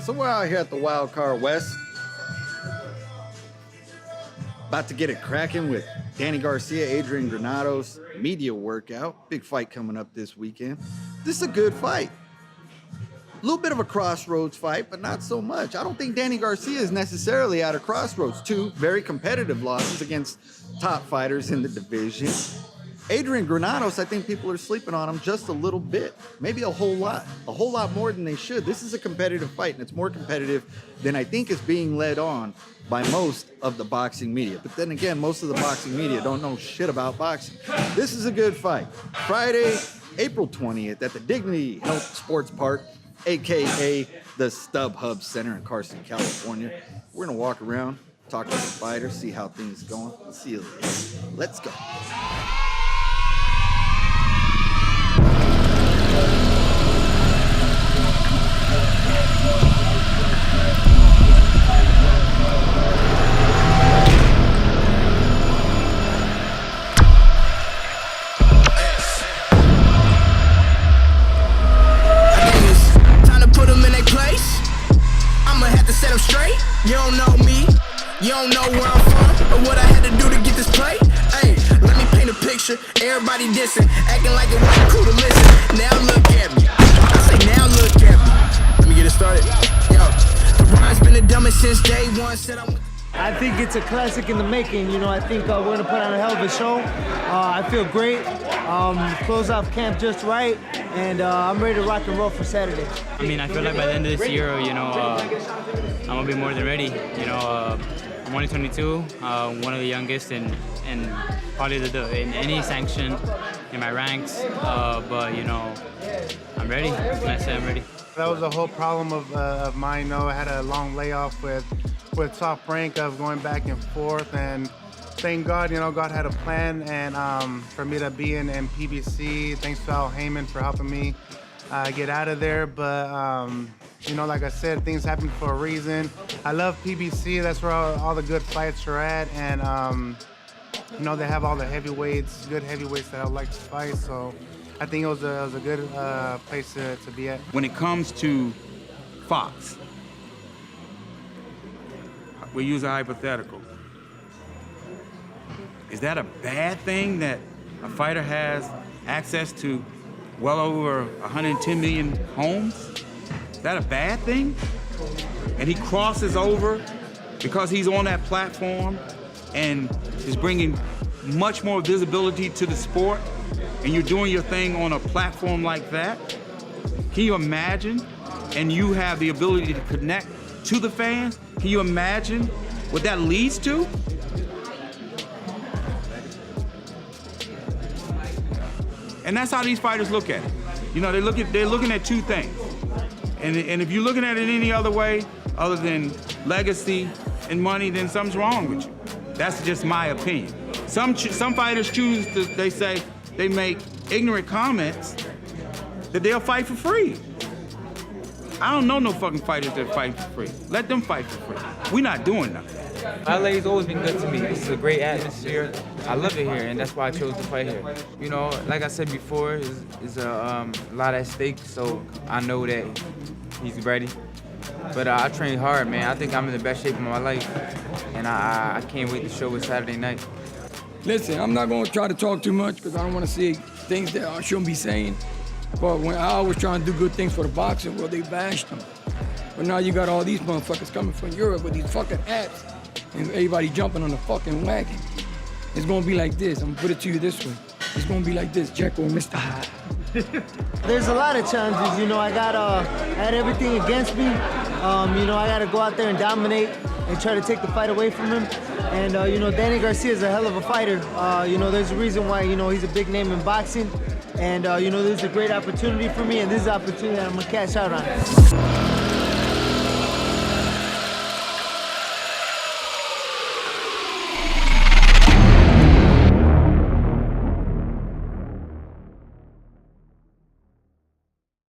So we're out here at the Wild Card West. About to get it cracking with Danny Garcia, Adrian Granados media workout. Big fight coming up this weekend. This is a good fight. A little bit of a crossroads fight, but not so much. I don't think Danny Garcia is necessarily at a crossroads. Two very competitive losses against top fighters in the division. Adrian Granados, I think people are sleeping on him just a little bit, maybe a whole lot more than they should. This is a competitive fight, and it's more competitive than I think is being led on by most of the boxing media. But then again, most of the boxing media don't know shit about boxing. This is a good fight. Friday, April 20th at the Dignity Health Sports Park, aka the StubHub Center in Carson, California. We're gonna walk around, talk to the fighters, see how things are going. We'll see you later. Let's go. You don't know me, you don't know where I'm from, or what I had to do to get this play. Hey, let me paint a picture, everybody dissing, acting like it wasn't cool to listen. Now look at me, I say now look at me. Let me get it started. Yo, the ride's been the dumbest since day one. Said I think it's a classic in the making. You know, I think we're going to put on a hell of a show. I feel great. Close off camp just right, and I'm ready to rock and roll for Saturday. I mean, I feel like by the end of this year, you know, I'm going to be more than ready. You know, I'm only 22, one of the youngest, and probably in any sanction in my ranks. But, you know, I'm ready. When I say I'm ready. That was a whole problem of mine. You know, I had a long layoff with Top Rank of going back and forth, and thank God, you know, God had a plan, and for me to be in PBC. Thanks to Al Heyman for helping me get out of there. But you know, like I said, things happen for a reason. I love PBC. That's where all the good fights are at, and you know, they have all the heavyweights, good heavyweights that I would like to fight. So I think it was a good place to be at. When it comes to Fox, we use a hypothetical. Is that a bad thing that a fighter has access to well over 110 million homes? Is that a bad thing? And he crosses over because he's on that platform and is bringing much more visibility to the sport, and you're doing your thing on a platform like that? Can you imagine? And you have the ability to connect to the fans? Can you imagine what that leads to? And that's how these fighters look at it. You know, they're looking at two things. And if you're looking at it any other way, other than legacy and money, then something's wrong with you. That's just my opinion. Some fighters choose to, they make ignorant comments that they'll fight for free. I don't know no fucking fighters that fight for free. Let them fight for free. We're not doing nothing. LA's always been good to me. This is a great atmosphere. I love it here, and that's why I chose to fight here. You know, like I said before, is a lot at stake, so I know that he's ready. But I train hard, man. I think I'm in the best shape of my life, and I can't wait to show it Saturday night. Listen, I'm not gonna try to talk too much because I don't want to say things that I shouldn't be saying. But when I was trying to do good things for the boxing, well, they bashed them. But now you got all these motherfuckers coming from Europe with these fucking hats, and everybody jumping on the fucking wagon. It's gonna be like this. I'm gonna put it to you this way. It's gonna be like this, Jekyll and Mr. Hyde. There's a lot of challenges. You know, I had everything against me. You know, I got to go out there and dominate and try to take the fight away from him. And you know, Danny Garcia is a hell of a fighter. You know, there's a reason why, you know, he's a big name in boxing. And you know, this is a great opportunity for me, and this is an opportunity that I'm gonna cash out on.